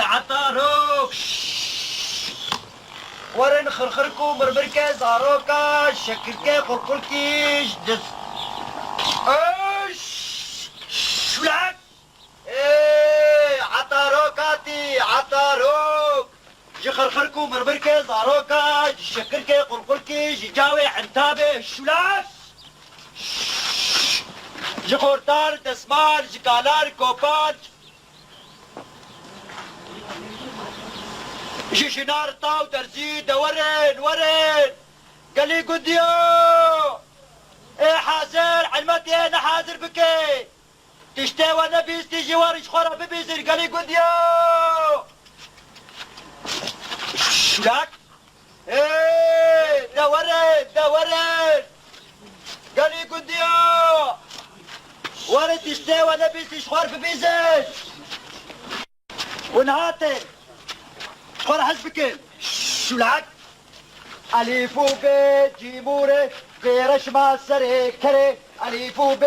عطاروك ورن خرخركو مربركة زاروكا شكركة قلقلكي جدس شلعك عطاروكاتي عطاروك جخرخركو مربركة زاروكا شكركة قلقلكي جاوي عنتابي شلعك جخورتار دسمال جكالار كوبات جيشنار طاو درزيد ورن قالي قديو ايه حاضر علمتي انا حاضر بكي تشتي وانا بيستي جوارش خورا ببيزر قالي قديو شلاك ايه دا ورن قالي قديو ورد تشتي وانا بيستي شخور ببيزر ونهاتر خور حسبك شو لعك ألف وب جيموري غيرش ما سري كري ألف وب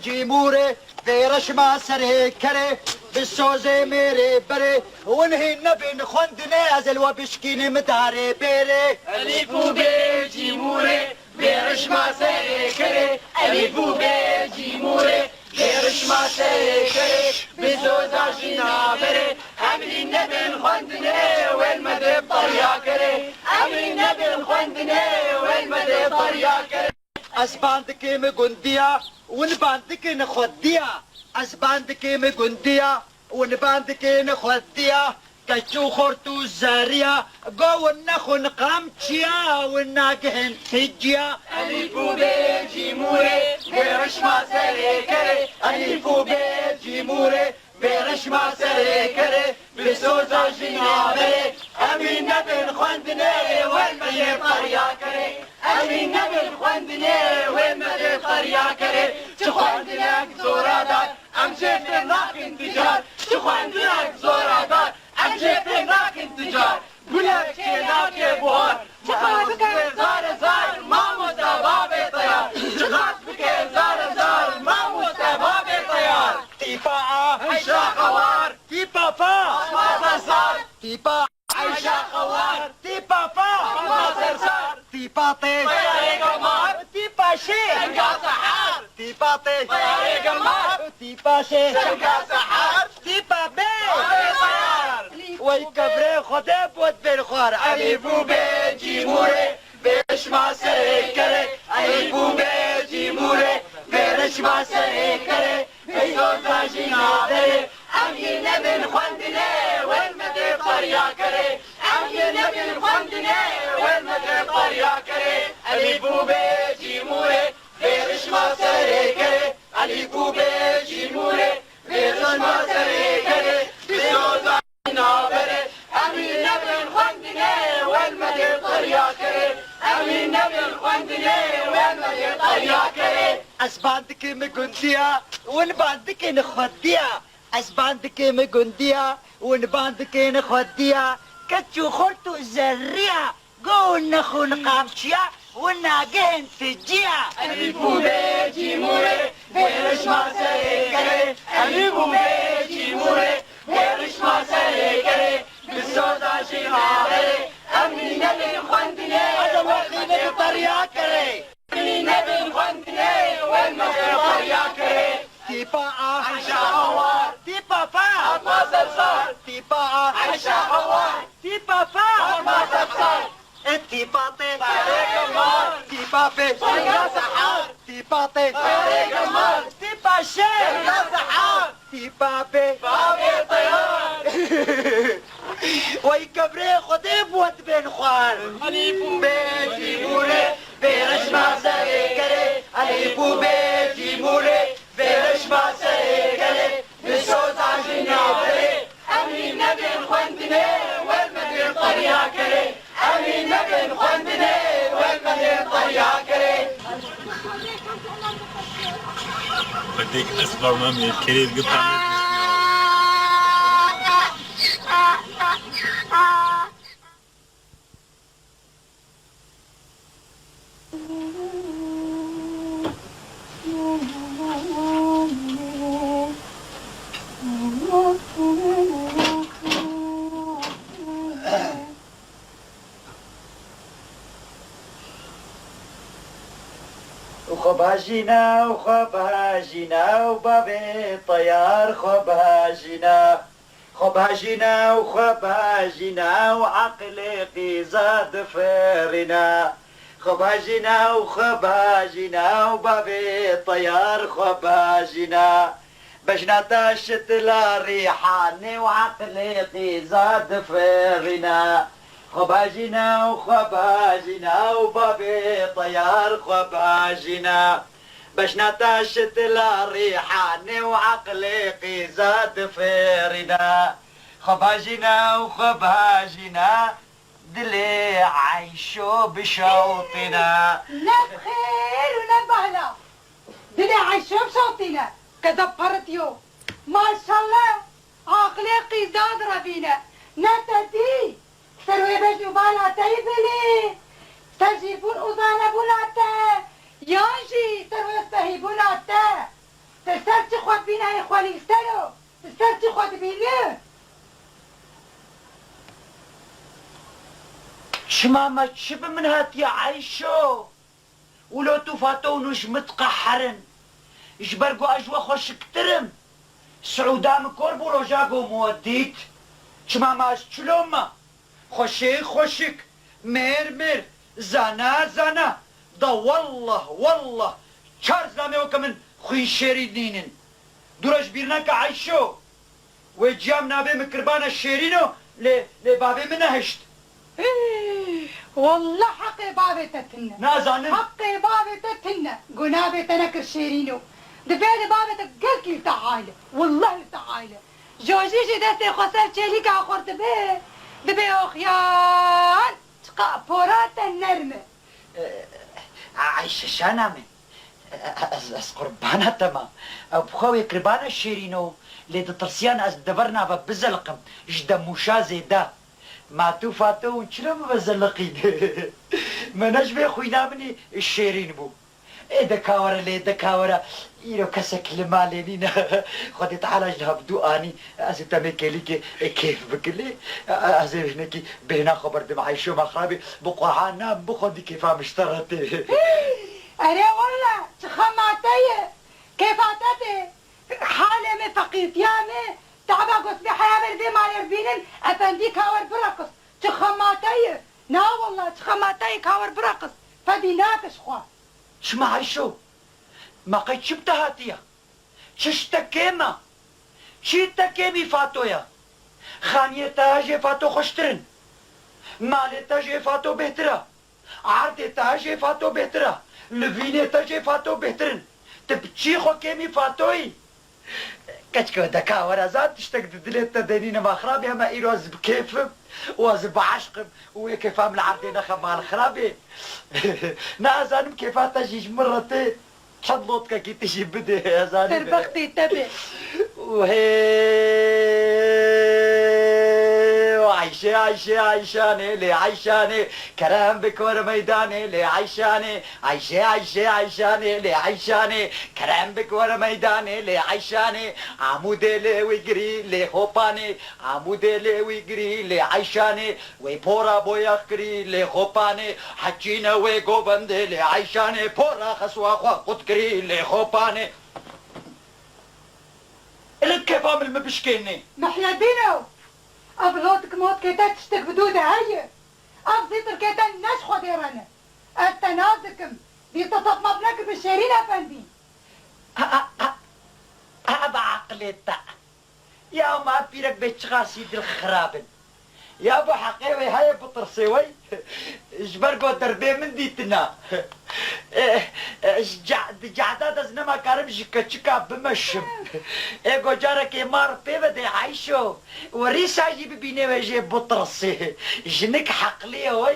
جيموري غيرش ما سري كري بالسوزي ميري بري ونهينا بين خندنا أزل وبشكين مداري بيري ألف وب جيموري غيرش ما سري كري ألف وب جيموري غيرش ما سري كري بزوزا جينا بري أمرين نبي خندنا والمدى طريا كري أمرين نبي خندنا والمدى طريا كري أسباندك مقندية ونباندك نخدية أسباندك مقندية ونباندك نخدية كشو خورتو زارية قو النخن قامتشيا والناقهن تجيا ألفو بيجي موري غيرش ما سري كري ألفو بيجي موري غيرش ما سري كري بسوزا جينا بري أمين نبي خندنا والمدى طريا كري أمين نبي خندنا والمدى طريا كري تخندنا زورادات أمشي في الناق انتجار تخندنا زورادات أمشي في الناق انتجار قولك كيناك بوهار تخاف بك زار ما مستباب طيار تخاف بك زار ما مستباب طيار تيبا عيشا خوار تيبا فا ما صار تيبا عيشا خوار تيبا فا ما صار تيبا طي طياري قمار تيبا شي تلقى سحار تيبا طي طياري قمار تيبا شي تلقى سحار تيبا بي طيار ويكبري خدب ودبر خوار ألفو بيجي موري بيش ما سري كري ألفو بيجي موري بيش ما سري كري بيوزا جينا دري أمي نبي خندنا والمدى طريا كري أمي نبي خندنا والمدى طريا كري ألفو بيجي موري بيش ما سري كري ألفو بيجي موري بيش ما سري كري بيوزا جينا دري أمي نبي خندنا والمدى طريا كري أمي نبي خندنا والمدى طريا كري أسباندك مقندية ونباندك نخدية أسباندك مقندية ونباندك نخدية كتشو خورتو زرية قول نخون قامشيا وناقين تجيا ألفو بيجي موري بيرش ما سري كري ألفو بيجي موري بيرش ما سري كري بالسودا جينا بري أمني نبي خندنا هذا وخينا بطريقة كري أمني نبي خندنا والمدى طريا كري تيبا عيشا خوار تيبا فا ما صار تيبا عيشا خوار تيبا فا ما صار تيبا طي طريق المار تيبا بي تلقى سحار تيبا طي طريق المار تيبا شي تلقى سحار تيبا بي بابي طيار ويكبري خديب ودبن خوار ألفو بيجي موري بيرش ما سري كري ألفو بيجي موري بيرش ما سري كري بالصوت عجينا بري أمي نبي خندنا والمدى طريا كري أمي نبي خندنا والمدى طريا كري بديك أصغر من الكريم قطع خب هاجينا وخب هاجينا وبابي طيار خب هاجينا خب هاجينا وخب هاجينا وعقلي زاد فرنا خب هاجينا وخب هاجينا وبابي طيار خب هاجينا بجنا تاشت لا ريحاني وعقلي زاد فرنا خباجنا وخباجنا وبابي طيار خباجنا بشنا تاشت لا ريحاني وعقلي زاد فيرنا خباجنا وخباجنا دلي عيشو بشوطنا لا بخير ولا بهلا دلي عيشو بشوطنا كدبرت يوم ما شاء الله عقلي زاد ربينا نتدي سروي بجو بالا تيبلي تجيبون أوزانا بولاتا يانجي سروي استهي بولاتا تسترتي خوات بينا يا إخواني استلو تسترتي خوات بينا شمامة شب من هات يا عيشو ولو تفاتونوش متقحرن جبرقو أجوا خوش كترم سعودام كوربو رجاقو موديت شمامة شلوما خوشي خوشك مير زانا زانا دا والله چار زامي وكمن خوين شيري دينن دورش بيرناك عيشو وجام نابي مكربانا شيرينو لبابي منهشت والله حقي بابي تتنا نازانن حقي بابي تتنا قنابي تنكر شيرينو دبالي بابي تقلك لي تعالى والله لي تعالى جوجيجي دستي خسر تشيليك عخورت بيه دبي أخيان تقع بورات النرمة عايشة شانامي از قربانا تما بخوي قربانا شيرينو ليد ترسيان از دبرنا ببزلقم جدا موشا زيدا ما توفاتو وشلو ببزلقين ما نجبي خوينا مني الشيرين بو دكاورة لي دكاورة يرو كسك لمالينينا خدي تعالى جناب دواني ازي تامي كيليكي كيف بكلي ازي هناكي بهنا خبر دم عايشو مخربي بقعانا بخدي كيفا مشترتي أري والله تخماتي كيفاتتي حالي فقيت يامي تعبا قص بحياة بردي مال ربينن أفندي كاور برقص تخماتي نا والله تخماتي كاور برقص فدي ناتش خوا شما عايشو ما قيت شبتها هاتيا ششتكيما شيتكيمي فاتويا خانية تاجي فاتو خشترن مالي تاجي فاتو بهترا عرضي تاجي فاتو بهترا لبيني تاجي فاتو بهترن تبتشي خو كيمي فاتوي كتكو دكا ورا زاد تشتك دليت تدينين ما خرابي اما ايروز بكيفم واز بعشقم وكيف عمل عرضي نخم مع الخرابي نازانم كيف تجيج مرتين حضلوتك كي تجي بدي يا زاني تربختي تبي عيشاني لي عيشاني كلام بكور ميداني لي عيشاني عيشاني لي عيشاني كلام بكور ميداني لي عيشاني عمودي لي ويجري لي خوباني عمودي لي ويجري لي عيشاني ويبورا بويخري لي خوباني حجينا ويقوبندي لي عيشاني بورا خسوا خوا قدكري لي خوباني لك كيف عمل مبشكيني محلدينو أبلوتك موت كيتا تشتك بدودة هاي أبزيتر كيتا نشخو ديرانا التنازكم دي تطب مبنك بالشيرين أفندي أبا عقليتا يا ما بيرك بيتشغا سيد الخرابن يا ابو حقيوي هاي بطرسيوي جبرقو دربي من ديتنا جعداد از نما كارم جكا بمشم ايقو جارك يمار بيبا دي عايشو وريسا جي ببيني ويجي بطرسي جنك حقلي وي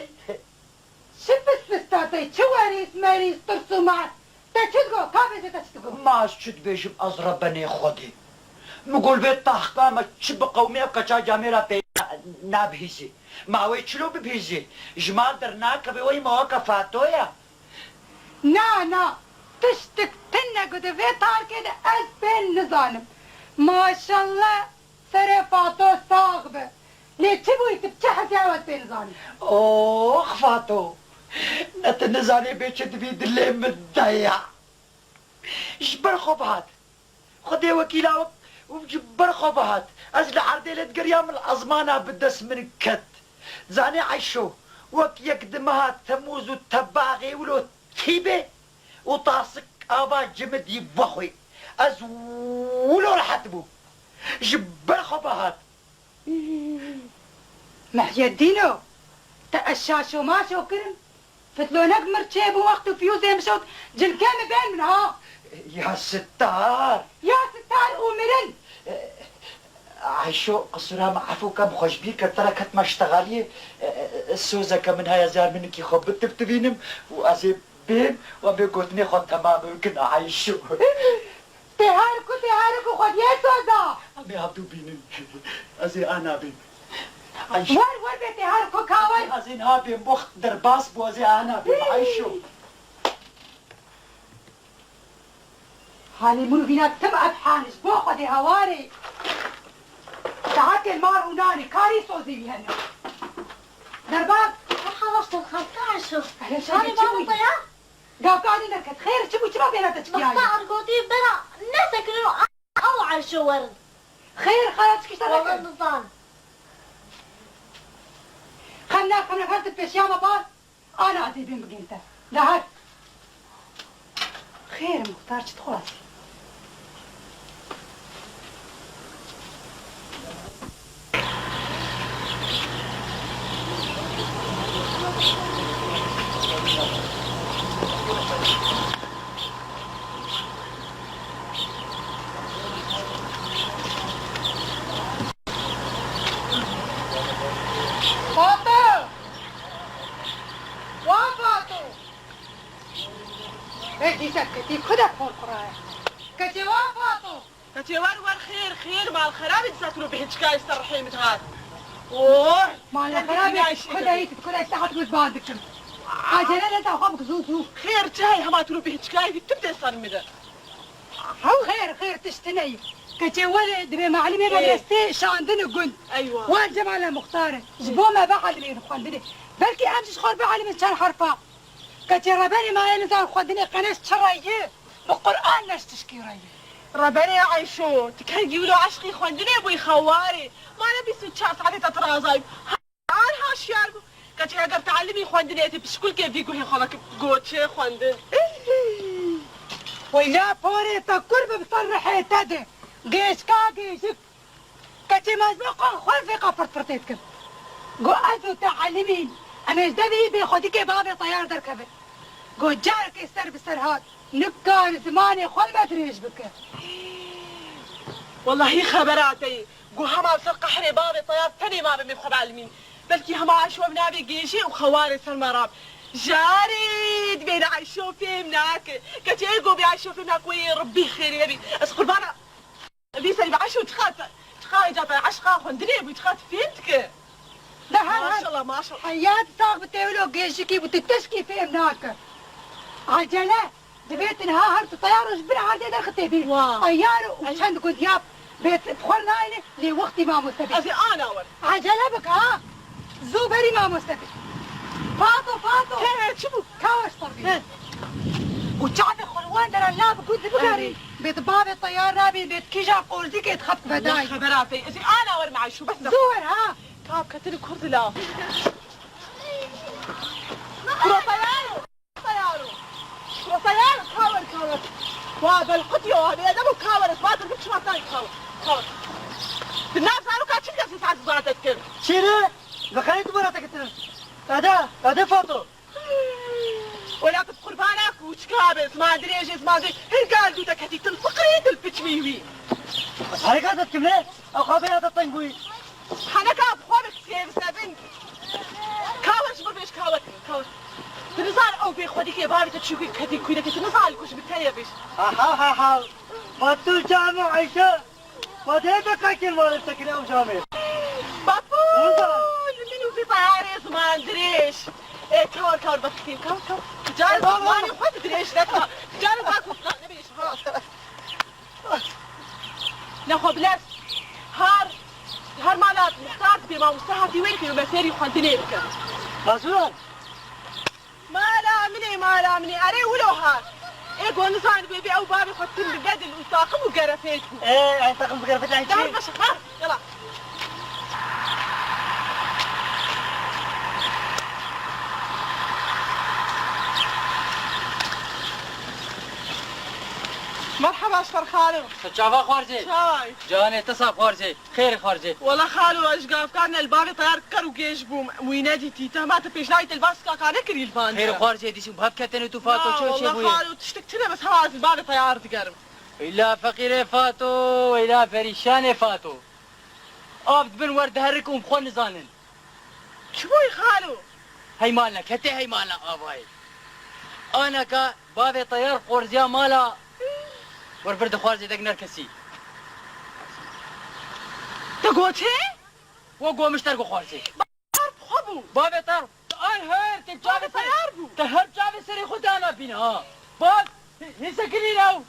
شبس بستاتي شواريس ماريس ترسو معك تشتقو كافي تشتقو ما شد بيجم أزربني خودي نقول بيت تحقامة شب قومي وكشا جاميرا بي نابهيزي ما ويتشلو ببهيزي جمال درناك بيوي مواقفاتويا نا تشتك تنك ودفيتار كده أسبين نظالم ما شاء الله سرفاتو صاغبة ليه تبوي تبتحك يا ود بين ظالم اوه فاتو نتنزاني بيشد بيد اللي متضيع جبر خبهات خدي وكيلا وجبر خبهات أزل عرديلة قريام الأزمانة بدس من كت زاني عيشو وك يقدمها تموز وتباغي ولو تيبي وطاسك أبا جمد يبخوي أز ولو رحتبو جبر خبهات محي الدينو تأشاشو ماشو كرم فتلونك مرتشيب وقت وفيوزي مشوت جل كام بين منها يا ستار يا ستار أمرن عايشو قصرها معفو كم خوش بيك تركت ما اشتغالي السوزة كمنها يا زار منك يخب تبتبينم وأزيب بين وبيقوتني خد تمام يمكن عايشو تهاركو خد يا سوزة أمي عبدو بينم أزي أنا بين ور بتهاركو كاوي أزين ها بين بوخت درباس بو أزي أنا بين عايشو هاني منو فينا تم أبحانش بوخو دي هواري ساعات المار وناني كاري صوزي بيهنا درباك خلصت الخلطة عشو أهلا هاني شوي بابا شوي طيا قاقاني نركت خير شبو شبا بينا تشكياي بختار قوتي بنا نسك انه او عشو ورد خير خلاص كيش والله تركت النظام خلنا فرد بيشيامة بار أنا أدي بين بقينته لهاد خير مختار تدخلاتي فاطو وفاطو بدي سكتي خدك فوق القراية كتي وفاطو كتي ور خير مع الخراب تساتلو بحجكاي الرحيم تهات اوه ما الخرابي خدها هيك خدها تحت وتبادك عجلة لا تاخذك زوزو خير جاي هما تلو بحجكاي تبدا صنمده خير تشتني كتي ولد بمعلمي مدرستي شاندني قلت ايوه وين جمال مختار جبوا ما بعد لين خواندني بلكي امشي شخور بعلم كان حرفا كتي رباني ما ينزل خواندني قناش شرايه بالقران ناس تشكيري ربنا يعيشو تكهي يقولوا عشقي خواندني ابوي خواري ما نبي ست عادي تترازاي انا هاشياركو كتي اقدر تعلمي خواندني بشكل كيف يقول خلك قوتشي خواندن ويا بوري تقرب بصرحي تدي قيشك كتي مزبقة خلفي فرطيتكم قو تعلمين انا ازدادي بيخديكي بابي طيار دركبت قو جارك يستر بالسرهات نكان زماني خل ما ادري ايش بك والله خبراتي قو هما بسرقة حري بابي طيار تاني ما بمي بخب علمين بلكي هما عشوا بنابي قيشي وخواري سلمراب جاري بين عايشوا في مناك كتي ايقو بيعيشوا في مناك وي ربي خير يبي اسقل بانا بيسالي بعيشوا تخات جاتا عشقا خندري بيتخات فينتك ده ما شاء الله ما شاء الله حيات صاغ بتقولوا قيشكي وتتشكي في هناك عجلة دبيت انها هرت طيارة جبر عادي ده ختبي طيارة وشان قلت ياب بيت بخورنا هنا لوقتي ما مستفيد أزي أنا أول عجلة بك ها زوبري ما مستفيد فاطو هي شوفوا كاوش طبيعي وشعبي خلوان در الله بقول بقاري بيت بابي طيار رابي بيت كيجا قولتي كي تخط بداي خبراتي أزي أنا أول معي شو بس زور ها كاب كتر كرد لا كرو طيارو كاور وهذا القطيو هذا يدمو كاور اسمعت البيت شو ثاني كاور الناس قالوا كاتشين في ساعة زارتك كم شيري ذكرت مراتك هذا فاطو ولا كنت قربانك وشكابس ما ادري ايش ما ادري هل قال دوتك هدي تنفقري تلبتشوي بس هاي قاعدة تكملي أو خافي هذا الطنقوي حنا كاب خوابك سيف سابن كاور شبر بيش كاور تنزال او بي خودي كي بابي تشوكي كدي كوينك تنزال كوش بالتالي بيش ها ما تقول جامع عيشة ما تهدك أكل مالك كده وجامع بابو منو في طياري ما ادريش ايه كاور بكتين كاور جارب ماني خود ادريش لا جارب باكو نبيش خلاص ناخذ بلاس هار مالات مختار بما مستهدي وين في مسيري خدني بك مازون ما لا مني أري ولو هار ايه قول نزاني بيبي او بابي خدتم ببدل وطاقم وقرفيتهم. ايه هاي طاقم بقرفت لها دار بشر يلا. مرحبا اشفر خالو. شافا خارجي شاي جاني تصاب خارجي خير خارجي والله خالو ايش قاف كان البابي طيار كرو جيش بوم وينادي تيتا ما تبيش لايت الباسكا كان كري الفان خير خارجي دي شو بهبكتني توفاتو شو شي والله خالو تشتكتنا بس هواز البابي طيار تقرب. إلا فقير فاتو وإلا فريشان فاتو أبد بن ورد هركم بخون نزانن شوي خالو هي مالنا كتي هي مالنا أباي أنا كا بابي طيار خورزيا مالا ورفرد خارجي دق نركسي تقول شي؟ وقوا مشتركوا خارجي خبو بابي طيار أي هير بابي طيار بو تهر جابي سري خدانا بينا ها باب هي سكني لو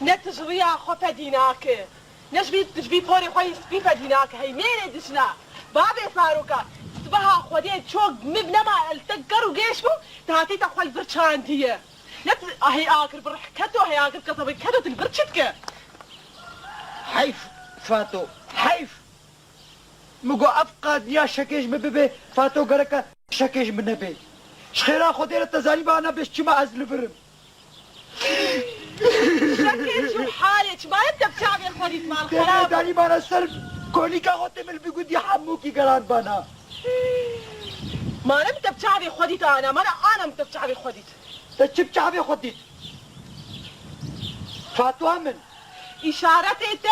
نتجريا خو فديناك نجبي فوري خوي سبي فديناك هي مين دشنا بابي صاروكا تبها خودي تشوق مبنى ما التقر وقيشبو تهاتي تخوي برشان هي نت هي اكل برحكتو هي اكل كتبي كتو تنبرشتك حيف فاتو حيف مقو افقد يا شكيش ببي فاتو قركا شكيش من نبي شخيرا خودي التزاني بانا بيش كما ازل برم شكيش وحالك ما انت بشعبي الخريف مع تاني الخراب داني بانا سر كونيكا خوتي من بيقود يحموكي قران بانا ما انا انت بشعبي خديت انا ما انا انت بشعبي خديت تشب شعبي خديت فاتو من اشارتي تا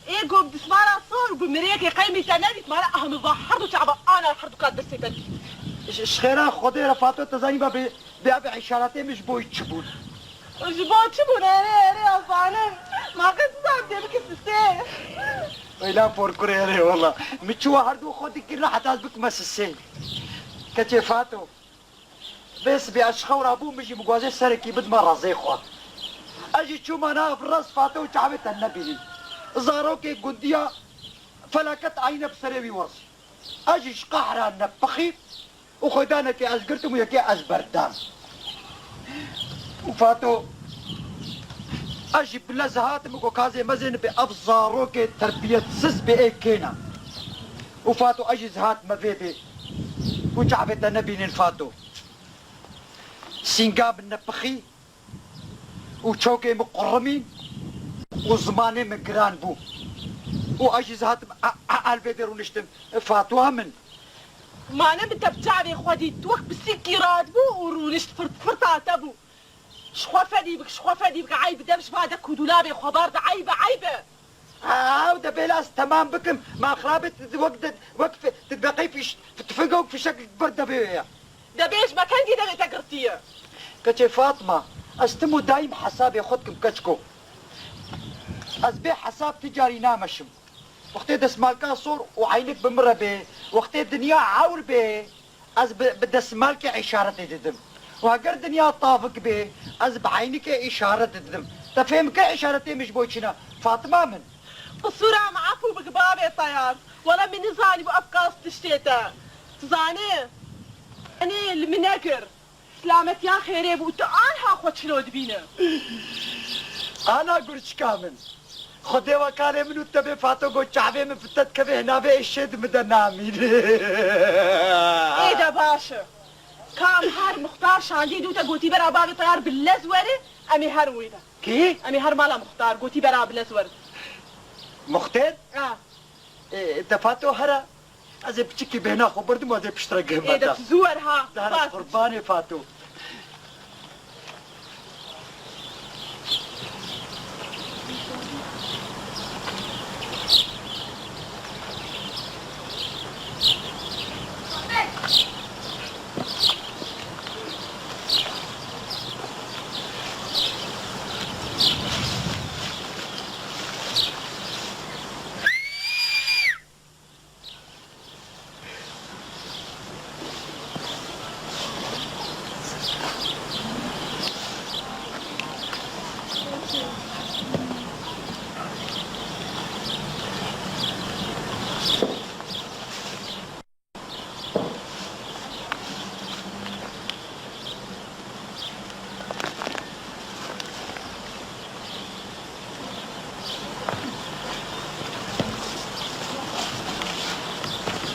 ايه قوم بسمارة صور وبمريكي قيمي تنادي ما لا اهم ظهرت شعبا انا الحرد كانت بس تنادي شخيرا خودي فاتو تزاني بابي عشارتي مش بوي تشبون جبات شبون انا اصلا ما قد صعب بك السيف ولا فوركوري يا والله متشوا هردو خودي كل راح تازبك مس السيل كتي فاتو بس بأشخور ابو مجي مقوازي سركي بد مرة زي خوا اجي شو مانا في الراس فاتو وشعبت النبي زاروكي قديا فلكت عينه بسريبي ورس اجي شقحرا نبخي وخدانك ازقرتم وياكي ازبردان وفاتو اجي بلزهات مكو كازي مزن بأبزاروك تربية سس بإيكينا وفاتو اجي زهات مذيبي وجعبت النبي نفاتو سينقاب النبخي وشوكي مقرمين وزماني مقران بو واجي زهات البيدر ونشتم فاتوها من ما انا انت بشعبي خديت وقت بالسكيرات بو ورونشت فرطات ابو شخوفة دي بك عيب دمش بعدك ودولابي خبار عيبة وده بلاس تمام بكم ما خرابت وقف تتبقي في تفقوا في شكل برده بيها ده بيش ما كان كده تقرتيه كتي فاطمة استمو دايم حسابي خدكم كشكو ازبي حساب تجاري نامشم وقتي دس مالكا صور وعينك بمرة بيه وقتي الدنيا عور بيه از بدس مالك عشارتي تدم وهاجر دنيا طافك بيه از بعينك اشارة تدم تفهمك اشارتي مش بوشنا فاطمة من الصورة معفو بقبابي طيار ولا من زاني بأفكاس تشتيتا زاني أنا المناكر سلامت يا خيري وتعالها خود شلود بينا انا قرش كامل خدي وكالي منو تبي فاتو قو شعبي من فتت كبه هنا بي الشد مدنامين ايه ده باشا كام هار مختار شاندي دوتا قوتي برا بابي طيار باللزوري امي هار ويدا كي؟ امي هار مالا مختار قوتي برا باللزور مختار؟ اه إيه تفاتو هرا از بچکی بهنا خو بردم از پشترگه إيه ده مدام تزورها زهرة قرباني فاتو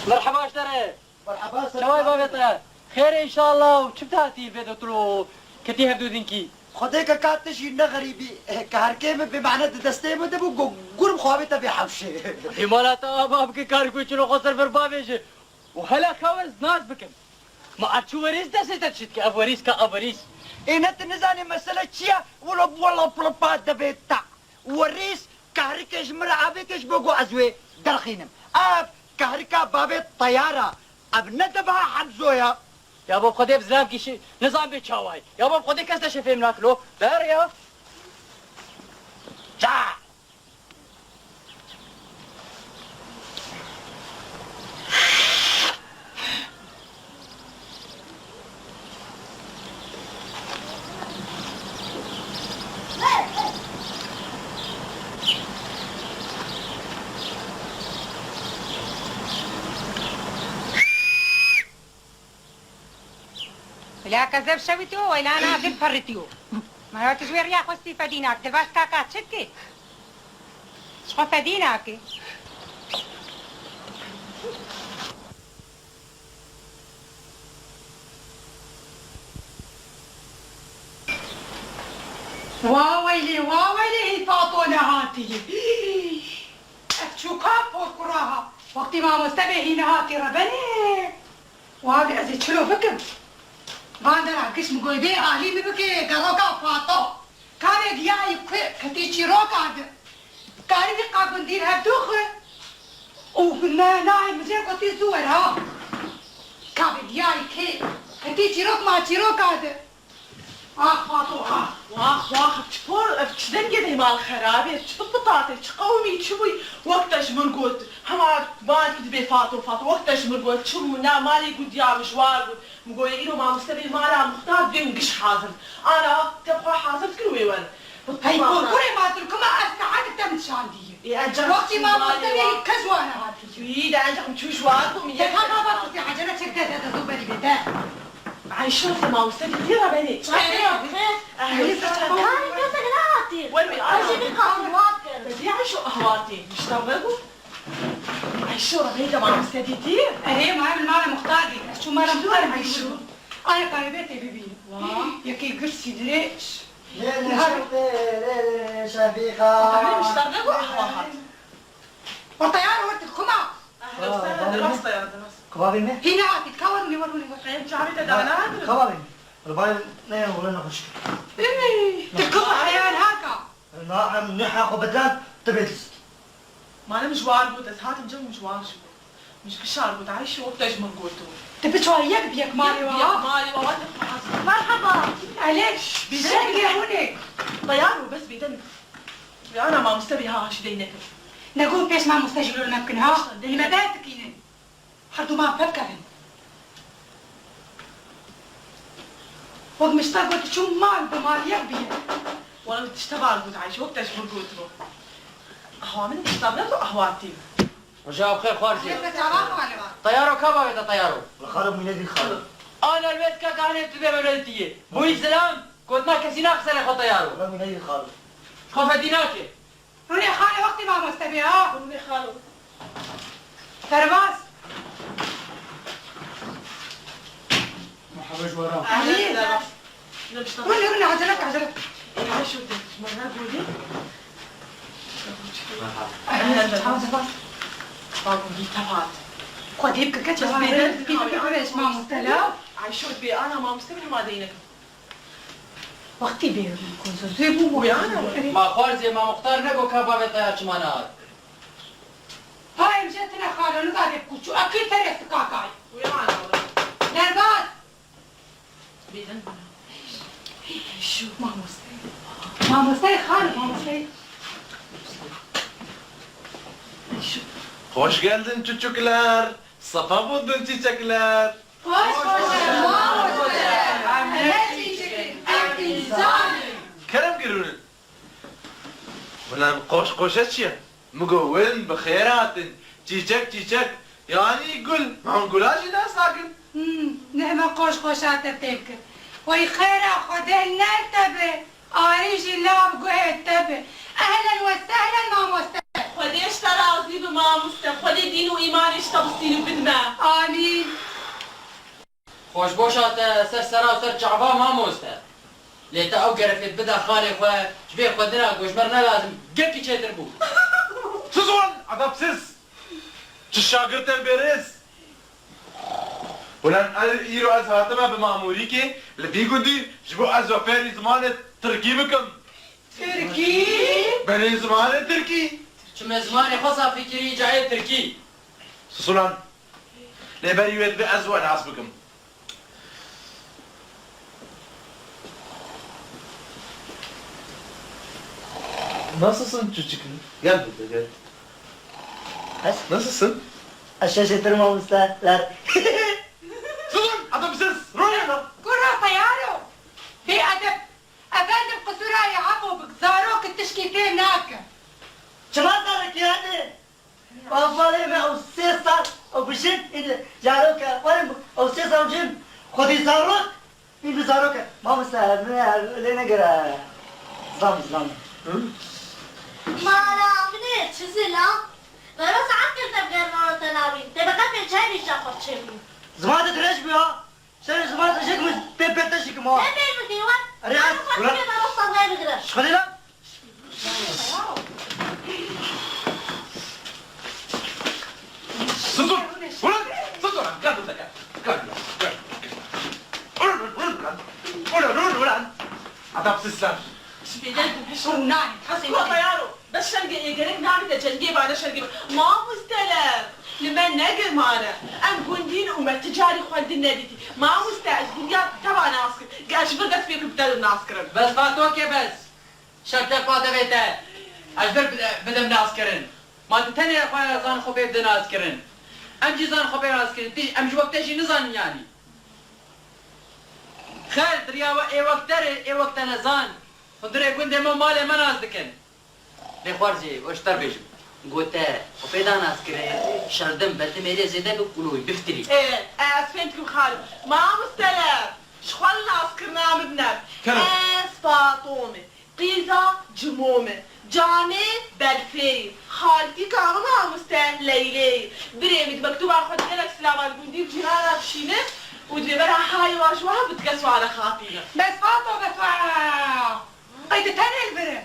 مرحبا اشتري مرحبا شوي بابي طيار خير ان شاء الله وشو بتاتي البيت قلتلو كتي هبدو دينكي خديك كاتش إنه غريبي كهركيم بمعنى دستي مدبو قرب خوابته بحوشه همالاتا بابك كاركو شنو خسر في بابيش وهلا كورز ناس بكم ما اتشو وريس دستي تشتك افوريس كافوريس إنه تنزاني مسألة شيا ولا بلبات دبيتا وريس كهركش مرعبكش بقو أزوي درخينم كهركا بابي طيارة اب ندبها حمزويا يا باب خدي بزلام كيشي نظام بيتشاواي يا باب خدي كاستا شفي مناكلو دار يا جا لا كذب شويتو ولا انا ذب فرتيو ما هو تزوير يا خوستي فديناك دباس كاكا تشكي شو فديناك واويلي واويلي فاطمة هاتي اتشوكا فوق كراها وقت ما مستبه نهاتي ربني وهذا ازي تشلو فكر باندرا قسم قويبي اهلي مبكي قروكا فاطو كاري دياي كتيشي روكا كاري دي قابن دير هبدوخ وقلنا نايم مزين قطي صورها كابي دياي كتيشي روك ما تشيروكا فاطو واخ تشفور تشدن كده مال الخرابي تشفط بطاطي تشقومي تشوي وقتاش مرقوت هما بان كده بفاطو وقتاش مرقوت شو منا مالي قد يا مشوار مقول إنه ما مستبي مالا مختار دينقش حاضر أنا تبقى حاضر كل وين هاي كوري ما تركم أسكعك تمشاندي وقتي ما مستبي كزوانا هاتي إيه ده عندكم تشوي شواركم يا كان بابا في حاجة شكتها تدوبني بتاع عايشون ما مستبي كثير بني وين بدي عايشوا أهواتي مش تبغوا عايشوا ربيتا ما مستبي كثير ايه ما عمل معنا مختاري شو ما مختار عايشوا انا قريبتي بيبي يا كي قرسي ليش ليلي شفيقة مش تبغوا أهوات والطيارة ورد الخمع أهلا وسهلا دراسة يا دراسة كبابي مين؟ هنا تتكون لي وروني خير شعبي تدعنا كبابي البايل نين ولا نخش تكون حيوان هاكا نعم نحاق بدلان تبيتس ما أنا مشوار قلت هات مجمع مشوار شو مش كشار قلت عايشة وقتاش من قلتوا تبي شو هيك بيك مالي يا واه مالي ووالدك مرحبا عليش بشكل هونيك طيار وبس بيدن أنا ما مستبي ها شدينك نقول بيش ما مستجلوا الممكن ها اللي ما باتكين حردو ما فكرن وقت مشتاق قلت شو مال بمال يبي وأنا بتشتغل قلت عايشة وقتاش من قلتوا أهوا من تشتغل أهواتي رجاء بخير خوارزي لسه تعرفوا ولا ما طيارو كبا بيتا طيارو الخرب من يدي الخرب انا البيت كاكا تبي بلدتي بوي سلام كنت ما كسينا خسر خو طيارو والله من يدي الخرب خو فديناكي روني خالي وقتي ما مستبي ها قولي خالو ترباس مرحبا جوارا أهلا بشتغل روني عجلك عجلك إيه شو بدك مرة قولي أهلا ترباس باقول لي تبعت خودی بکە چه بیدر بیش ما مستلا عايشوت بي انا ما مستمر ما دينك وقتی بیرون کنسو زیبو ويا انا ما خوارزی ما مختار نگو که بابه تایر چمانه آد های مجتنا خالانو داده بکوچو اکی ترست کاکای ويا انا نرباز بيدن شو ما مستلا ما مستلا خالو ما مستلا Hoş geldin çocuklar. Safa buldun çiçekler. Hoş ما مستلا نه چیزی انسانی Kerem görünün. Ulan koş ya. Mugavvin بخيراتن. Çiçek çiçek. Yani gül. Gülacı ne sakın? نعمة قوش قوشات بتبكي وي خيرا خده نرتبه آريجي اللعب قوي تبه أهلا وسهلا ما مستقبل خديش ترى عظيم ما مستمر خدي دين وإيمان اشتبستين بدنا آمين خوش باشات سر سرا و سر جعبا ما موسته لیتا او گرفت بدا خالی خواه جبه خودنا گوشمر نلازم گپی چیتر بود Sus ulan adapsız. Şagırt elberiz. Ulan يرو از هاتما بمأموري كي لبي قدي جبو از وفاري زمان تركي بكم. تركي بني زمان تركي. چمه زمانی خاصا فکری جای ترکی Sus ulan. لبري يوت بأز وناس بكم. Nasılsın çocuklar? Gel burada gel. Nasılsın? الشاشة المستلا Susun adamsız. Royana. كرة طيارو بأدب أفندم قصورة يا عبو بكزاروك التشكيكين ناكا شما صارك يعني وأفضل من أو سيسار أو بشد إن جاروك ورم أو سيسار جن خدي زاروك إن زاروك ما مستلا لنا قرا زام مالامني تشزلا برا ساعات كنت بغير مرة تناوين تبقى في جاي جاكوت شيبي زمان تدريش بيها شنو زمان تشيك من بيتشيك ما تبي المديوان أريد أنا ولا- ما كنت أروح صغير بغير شخدي لا Susun. Ulan. Sus ulan. Gel burada gel. Gel. Gel. Ulan. Adamsızlar. بيدن وناني تحسي هو طيارو بس شنقي يقريك نعمل تشنقي بعد شنقي ما مستلم لما نقل معنا ام قندين وما تجاري خوالد الناديتي ما مستعد قنيا تبع ناسكر قاش برقت فيك بدل ناسكر بس فاتو که بس شرطه فاته بیته اجبر بدم ناس کرن ما تتنی رفای زان خوبه بده ناس کرن ام جی زان خوبه ناس کرن تیج ام جو وقتشی نزان یعنی خیر دریا و ای وقت داره ای وقت نزان خندره گنده ما مال من ناس دکن لخوارزی وشتر بیشم گوته خوبه دا ناس کرن شردم بلده میره زیده بکلوی بفتری ايه اسفنتكم خالد ما مستلم شخوال ناسكر نام بنام كلام. اس فاطمه قيزة جمومه جامي بالفير خالتي كانوا ما مستلم ليلي بريمت مكتوب على خد لك سلام على الجندي جيران بشينه ودريبرها هاي واجوها بتقسوا على خاطينا بس فاطمة بس قيد تاني البرم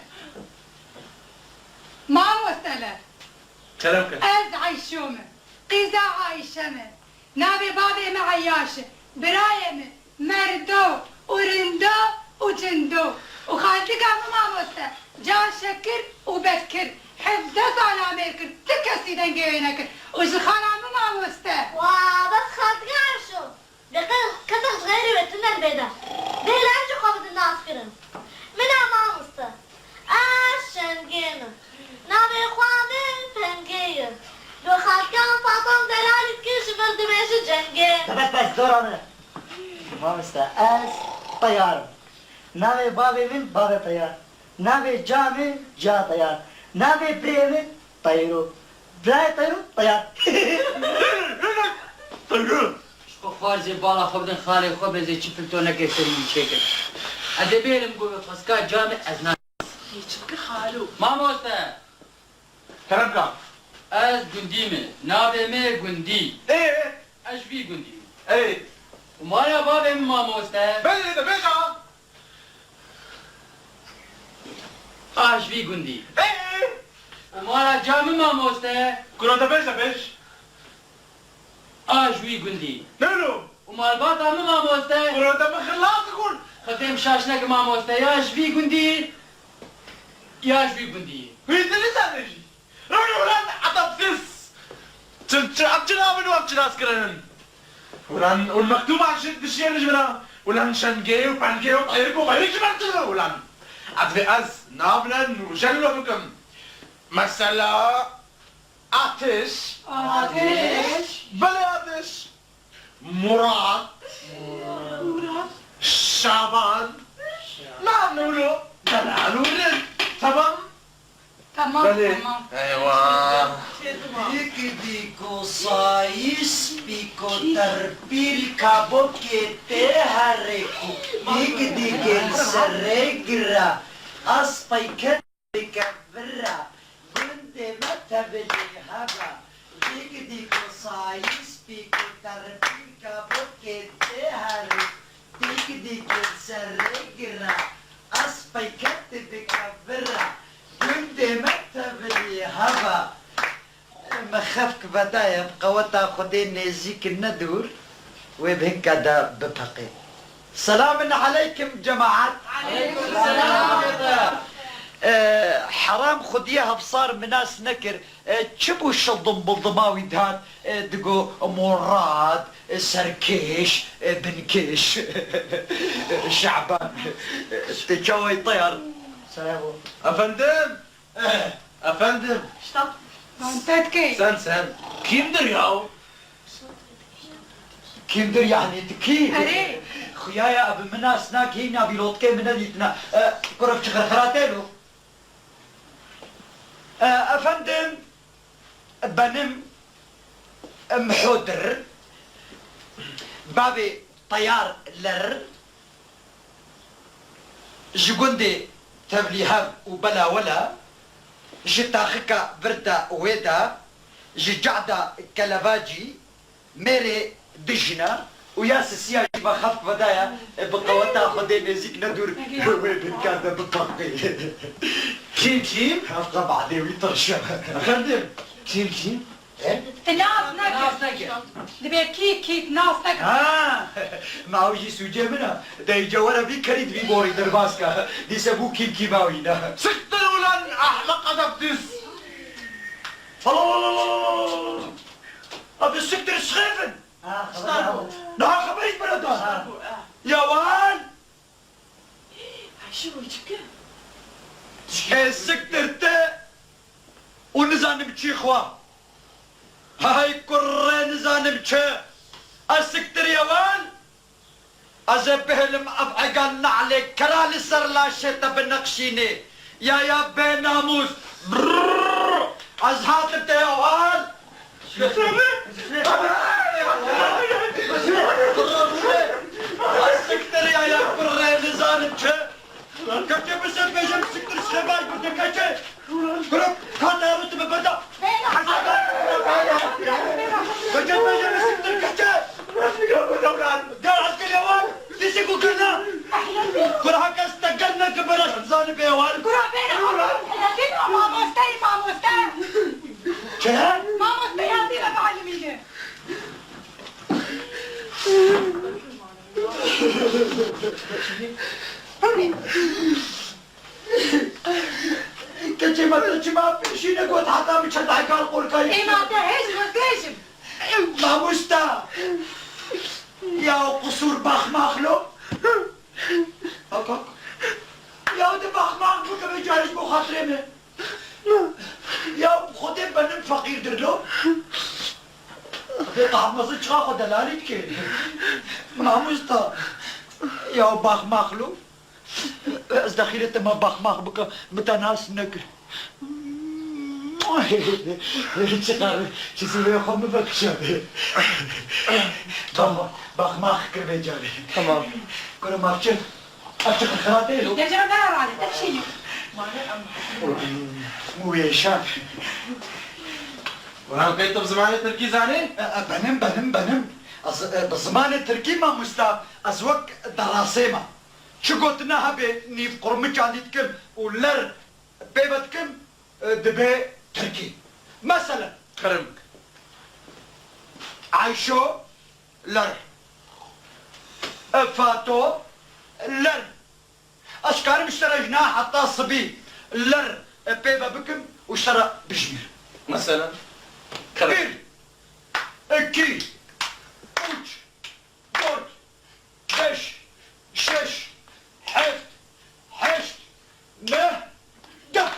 ما مستلا Kerem gel. أز عيشومة قيزة عايشمة نابي بابي معياشة برايمة مردو ورندو وجندو وخالتي قاموا ما مستا جا شكر وبكر حفظت على أمريكا تكسي دنجينك وزخان عمو ما مستا وبس خالتي عارشو لكن كتر صغيري وتنا البيدا ده لا أرجو قبض الناس كرن منها ما مستا شنجينا نابي إخواني فنجية لو خالتي عم فاطم دلالي كيش برد ماشي جنجين بس دورنا ما مستا أس طيار نامي بابي من بابي طيار نامي جامي جا طيار نامي بريمي طيرو براي طيرو طيار طيرو شو خوارزی بالا خوب دن خالی خوب بزی چی فلتو نکشتری چیکر ادبیرم گوی خسکا جامع از ناس هيك خالو ما موسته Kerem gel. از گندیمه نابمه گندی Ee? اجبی گندی Evet. ومالا بابم ما موسته Ben de beş ha. اجبی گندی Ee? ومالا جامع ما موسته Kur'an'da beş de beş. آجوی گوندی نلو ومالباتا من مامۆستا ورده بخلاص تكون خدم شاشنك مامۆستا ياجوی گوندی ياجوی گوندی ويدني تانجي ولان عطبسس عبجنا من وابجنا اسكرن ولان والمكتوب عشان تشير نجمنا ولان شنجي وبانجي وطيرك وغيرك جمعتنا ولان عطفي أز نابلن وجلو بكم مثلا آتش بلا آتش مراد شعبان نعم نقولو دلال ورد تمام تمام بله تمام ايوه Dico sais pico tarpil cabo que te hareku digel seregra aspaiket bikavra gunde matabeli haba dico sais pico tarpil cabo que te hareku digel seregra aspaiket bikavra gunde matabeli haba ما خافك بداية بقوتا خدين نزيك الندور وبهن كدا بفقي سلام عليكم جماعات عليكم السلام حرام خديها بصار مناس نكر تشبو الشلضم بالضماوي دهان دقو مراد سركيش بنكيش شعبان تجوي طير سلام افندم افندم تتكي سن كيندر ياو كندر يعني تكي أري. خيايا ابو مناس ناكينا بيلوتكي من ديتنا كرف شخرخراتيلو افندم بنم محودر بابي طيار لر جوندي تبليهاب وبلا ولا جتاخكا بردا ويدا جعدا كلافاجي ميري دجنا وياس السياج بخاف بدايا بقوتا خدين زيك ندور وين كان بطاقي كيم حفظة بعدي ويطرشا افندم كيم ناس نكر دبي كيك ناس نكر ما هو يجي سوجي منا دا يجورا بي كريد بي بوري درباسكا دي سبو كيم باوينا سكتر ولان احمق ادبتس الله ابي السكتر سخيفن نعم خبريت بلدان يا وان شو وجهك؟ السكتر تا ونزان بتشي خوا هاي كرة نزان بتشي السكتر يا وان أزبهلم أبعقنا عليك كرال السرلاشة بنقشيني يا بين ناموس أزهات انت يا وان السكتر يا كرة نزان بتشي كتب بسبب بيجم سكتر سخباي بدي كتب كرب كان يرد ببدا بجم بيجم سكتر كتب قال عسكر يا وان تيسيكو كنا كرهك استقلنا كبرش زان بيوان كرة بينا لكن ما مستي كيف؟ ما مستي هذه لا تعلميني كتب ما تجي ما بيشي نقول حتى مش هتحكي على القول كاي ايه ما تهيش مستيشم ما مستا يا قصور باخ ماخلو هاك يا ود باخ ماخلو كم جالس بخاطري من يا خدي بنم فقير درلو طعم مزج خا دلالي كي ما مستا يا باخ ماخلو از دخيلة ما باخ ماخ بك متناس نكر چقدر چیزی به خود بکشم تمام باخ کرده جاری تمام کنم مافچه افچه خراته لو يا جماعة دار علي تمشي مویشان وران كيف بزمان التركيز عليه؟ بنم بزمان التركي ما مستا ازوك دراسيما شو قلت لنا هبي نيف قرمج عندكم ولر بيبتكم دبي تركي مثلا كرمك عايشو لر فاتو لر اشكال مشترى جناح حتى الصبي لر بيبا بكم واشترى بجمير مثلا كبير اكي اوج دورت بش شش حفت حشت مه دف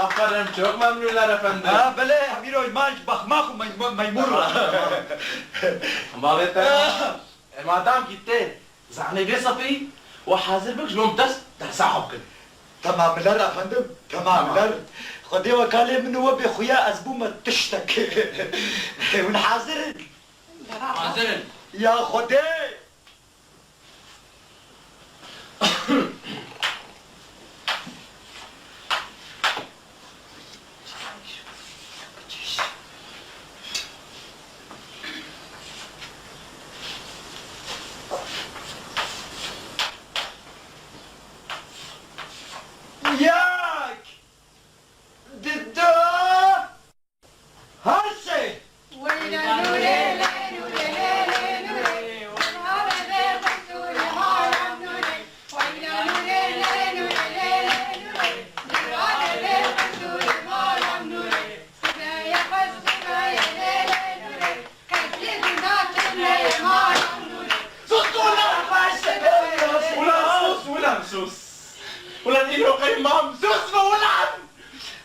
aferin çok memnunlar efendim. ها بلا اميرو ماج بخماخو ميمور Babet madam gitti. Zannediyor Safi. وحاضر بك شلون درس درسها كده. تمام لر يا فندم تمام لر خدي وكالة من هو بخويا أزبومة تشتك ونحاضر حاضرن يا خدي ياك ددا هرسي ulan sus. Ulan ilo kay ma'am. Sus mo ulan.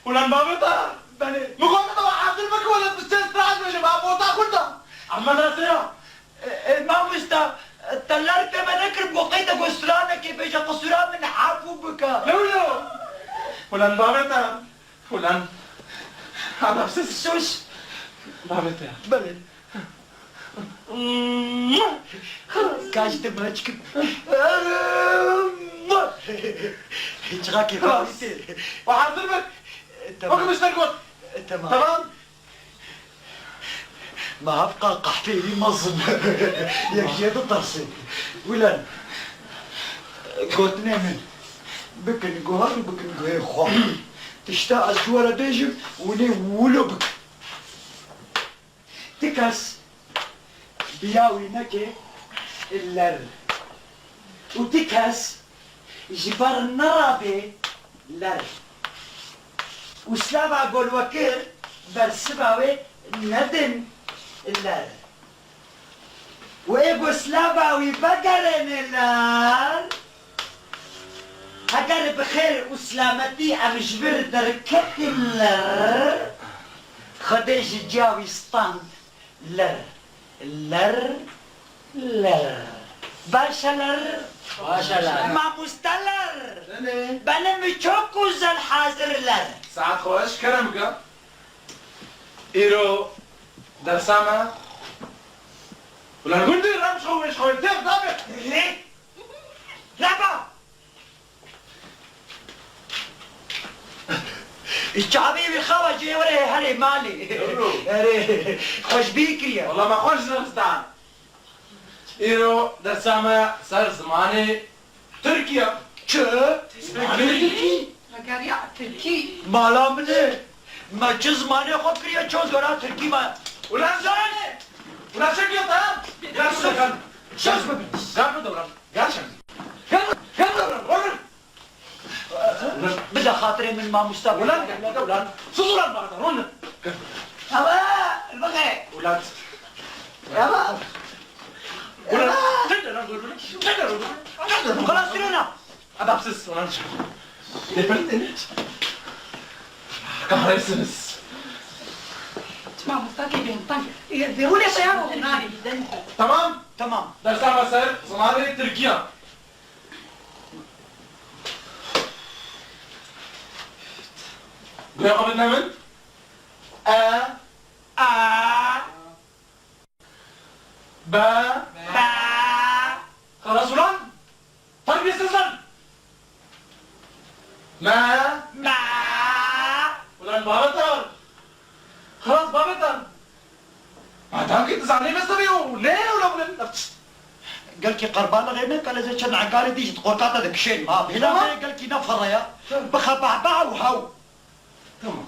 Ulan babeta. بله مقابل وحاضر بك ولا تستاذ مش بابوتا كلها. عم ناسيا. ما مستا طلعت ما نكر بوقيت قسرانة كيف بيجا قسران من حافو بك لولو. ulan babeta. ulan. أنا بسس. سوس babeta. بله كاش تماجك هيك غاكي فاوتي وحاضر بك. تمام مش ترقد. تمام تمام. ما أبقى قحفي مظن يكشيد الطرسي ولن قلت نعمل بكن قهر وبكن قهر خواه تشتاق الجوارة ديجم وني ولو بك تكس بياوي نكي اللر وتكس جبار نرابي لر وسلابا قول وكير برسباوي ندن اللر وإيبو سلاباوي بقرن اللر هقر بخير وسلامتي أم جبر دركت اللر خديش جاوي سطان لر لر لر باشا لر باشا لر. ما مستلر بنا مشوكو زل حاضر لر ساعات خوش كرمك. إيرو درسامة. ولا قلت لي رمش خوش خوش تيف دابك. ليه؟ لابا الشعبي بالخوا جي وري هري مالي هري خوش بيكريا والله ما خوش درستان. إيرو درسامة صار زماني تركيا. شو؟ مقاريع تركي مالا مني ما جز ماني خو كريا شو زورا تركي ما ولا زاني. ولا شكل تام. قال شو كان. شو اسمه قال بدو ولا. قال شو. قال ولا. بدا خاطري من ما مستقبل ولا. سوزولا بعد ولا. هوا البغي ولا. هوا ولا. تقدر نقول. تقدر نقول. خلاص ترونا أنا بسس ولا نشوف. دبلتني. كهرسنس. تسمع مستقي بينطن يديروا لي سيارة ناري تمام. تمام درسامة صار زماني تركيا. قولي قبل نعمل. با خلاص ولان طيب يستنزل ما ولان بابتر خلاص بابتر ما دام كنت زعلان بس تبيو ليه ولا نفس قال كي قربان غيرنا قال اذا كان عقاري ديجي تقوطات هذاك الشيء ما بينا قال كي نفر يا بخبع باع وهاو تمام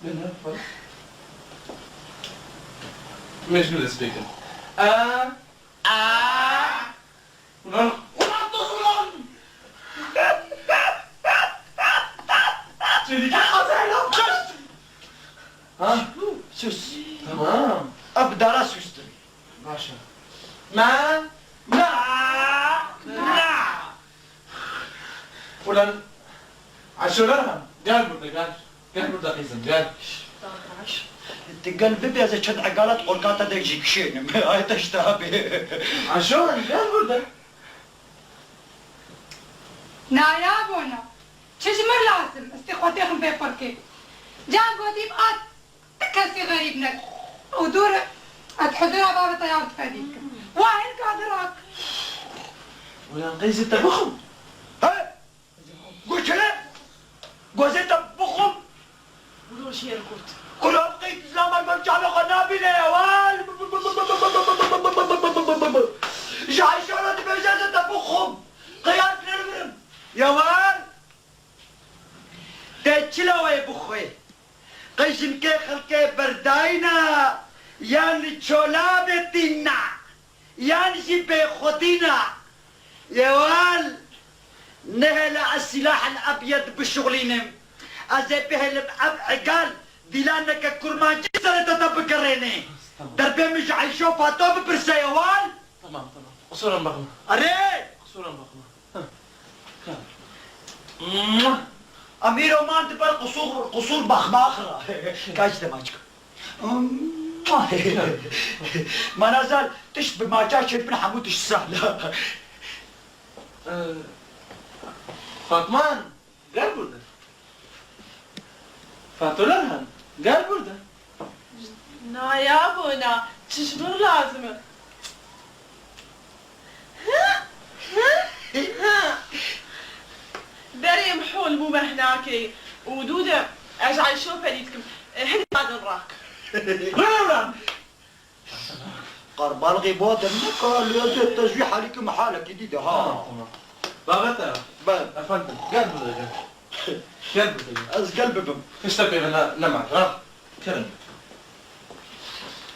بنفر مشغول سبيكن ها سوس تمام ابدا سوستري باشا ما فلان عشرها قال بردا قيزم قال تقلبي بيا زي كان عقالات قرقاتا دا يجيك شين هاي تشتهبي عشان قال بردا نايابونا تشمر لازم استخواتيهم بيفركي جان قوتي بقات تكسي غريبنا ودور اتحضرها باب طيارة فديك واهن قادراك فلان قيز انت بخم ها قلت له قوزيت بخم ولو شي ركوت كل بقيت زمان برجع له قنابل يا وال جاي شغلة بجازة بخم قياد نرمرم يا وال تشلوي بخوي قيشن كي خلقي برداينا يعني تشولا بتينا يعني شي بخوتينا يا وال نهلا السلاح الابيض بشغلينم ازي بهلم عقال ديلانك كرمان جسر تتبكريني دربي مش عايشو فاتو ببرسا يا وال تمام قصورا بخم اري قصورا بخم امير عمان تبر قصور بخماخرة كاش دماجك ما نزال تشبه ما جاش ابن حمود السهلة فاطمان قال بردا فاتولرهن قال بردا نايابونا تشمر لازم بري محول مو هناك ودودة اجعل شو فريدكم هدي بعد نراك غيرا قرب الغيبات منك التجويح عليكم حالة جديدة ها بابتا بل افندم قال بردا قال بردا از قلب بم ايش تبي انا نمعك ها كلم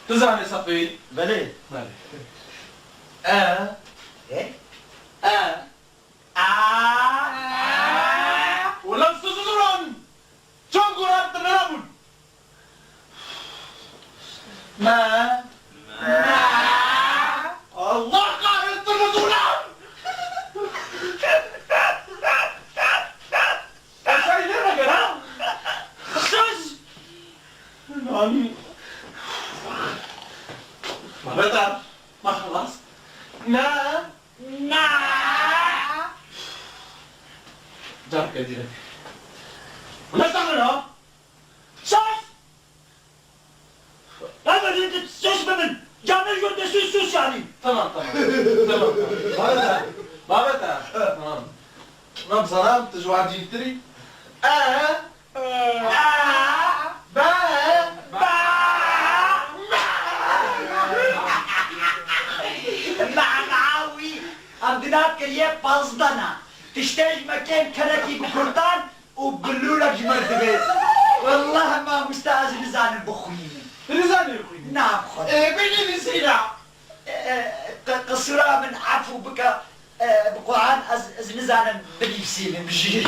تزعني صفي بلي مالي ايه ولم تزورون شو قرأت تنامون ما الله قاهر تنزولان أشياء لنا كلام خصوص نعم ما بدأ ما خلاص جارك يا ديرك ولا تعملها شاش هذا اللي انت تشبه جامل يقول سوس يعني تمام بابتا تمام نعم سلام تجوا عادي تري معاوي عندنا كلية بازدنا تشتاج مكان كنكي بكردان وبلولك مرتبه والله ما مستعز نزان بخويني نزان يخوي نعم خد بيني بسيرة قصيرة من عفو بك بقرآن از نزان بنفسي مشي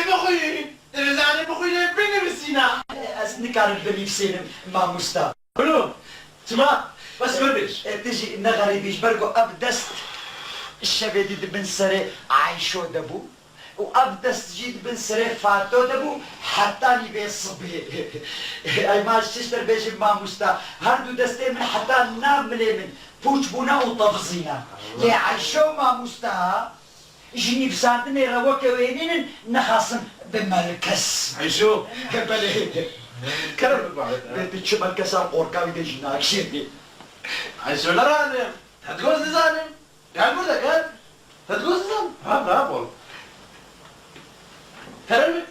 بخوي نزان بخوي بيني بسينا از نكار بنفسي ما مستعز كلو تما بس قربش تجي نغري بيش برقو أبدست الشبيدي بن سري عايشو دبو وأبدست جيد بن سري فاتو دبو حتى نبي الصبي أي ما الششتر بيجي ما مستا هردو دستين من حتى نام من بوش بونا وطفزينا لي عايشو ما مستا جيني بساندني روك وينين نخاصم بمركز عيشو قبل كرم بيت شمال كسر قوركاوي دي جناك شيء عيشو لرانم تتجوز نزانم قال بردا قال تتجوز نزانم ها والله ترمي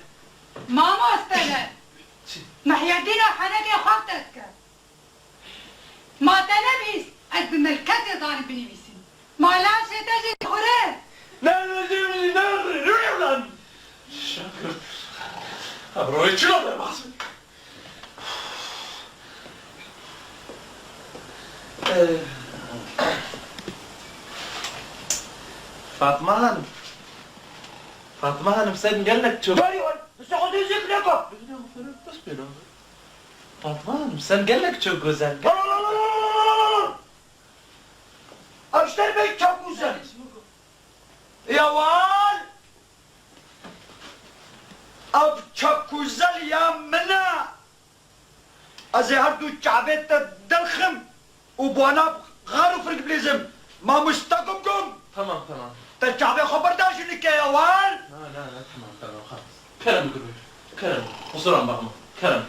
ماما استنى محيدينا حنكي خاطرك ما تنبيس قد بملكتي ضارب بنبيسين ما لا شيء تجي خرير لا جيبني نغري روح شكرا أبروي شلون يا باسم فاطمة هانم فاطمة هانم سيد قال لك شوف سعود يزيك لكم فاطمة هانم سيد قال لك شو جوزك اشتري بيت شاكوزل يا وال اب شاكوزل يا منا ازهردو شعبيت الدلخم وبوانا غارو فرق بليزم ما مستقمكم تمام الشعبي خبرداش لك يا وال لا تمام خلاص كرم قروي كرم خسران بغمة كرم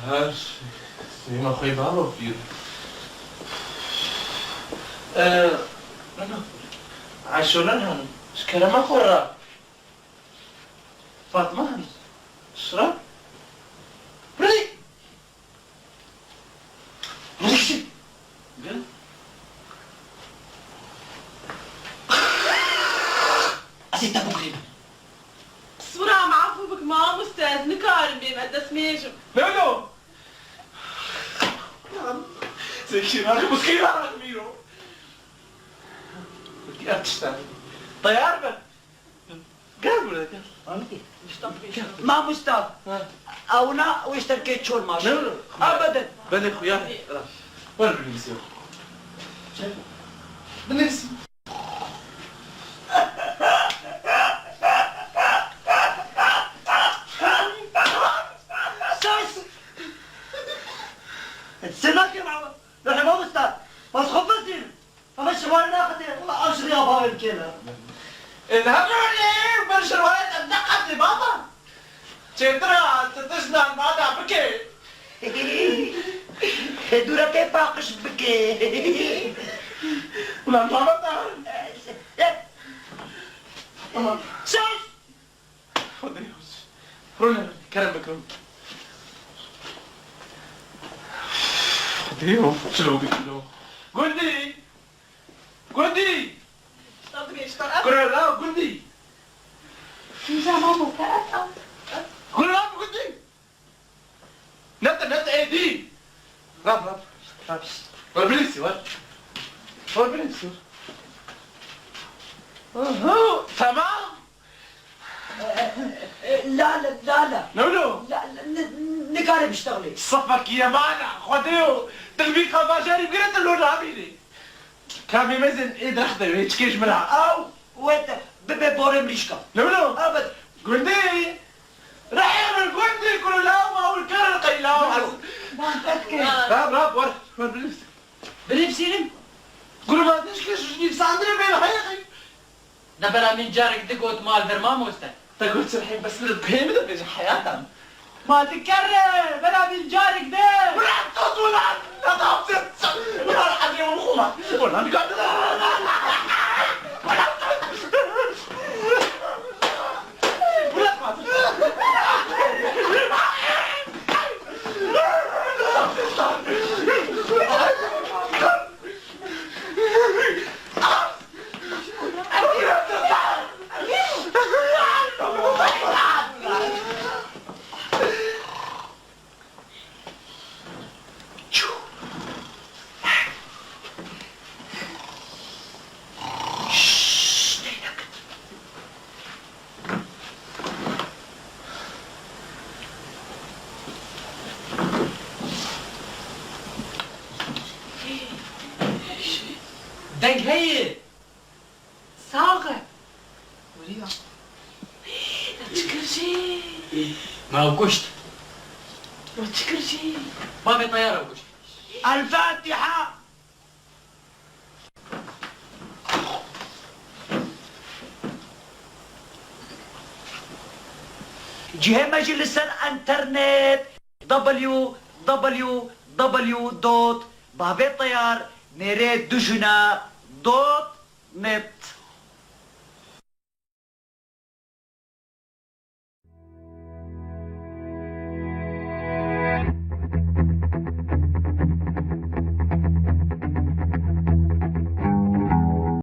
هاش سيما خوي بابا فيو عاشوران هانم اش كرم خورا فاطمة هانم اشرب بري رشي قل أزيد أبو قريب صورة معفو بك مام أستاذ نكارم بي مادة سميجم لولو زي شيران مسكين على ميرو بدي أتشتغل طيار بك قال ولا قال ما مستاذ أونا ويشتركيت شول ماشي أبدا بلي خويا وين بنمسيو بنمسي السنة يا معود نحن ما مستاذ بس خبزين فمش وانا خدي أشري أبا الكيلة اذهبوا لي برشر ولد الدقة لبابا تدرى تتسنى الماضي بكي دورتي باقش بكي ولا بابا سوس خذني رونا كرم بكم خذيه شلو بكلو قندي قرر لا قندي جمامو كأسا قرر لا قندي نبت ايدي راب والبنسي والبنسي تمام لا نولو لا نقاري بيشتغلي صفك يا مانع خذيه تلبيقة مجاري بقرة اللون عميني كامي مزن ايد رخدة ويش كيش منها أو ويت ببي بوري مليشكا نولو أبدا قندي رحيم القندي كل لاوة والكرر قيلاوة راب ورا بنفسي بريبسينم قولوا ما تشكيش جديد ساندري بين حقيقي نبرا من جارك دقوت مال برمام وستا تقول سرحين بس للبهيم ده بيجي حياتهم ما تكرر بلا من جارك ده ولا تصوت ولا نضعف ست ولا الحدي والخومة ولا نقعد دنق هي صاغر وليا تشكرشي ما وقشت وتشكرشي ما بطيارة وقشت الفاتحة جهة مجلس الانترنت www.babetayar.net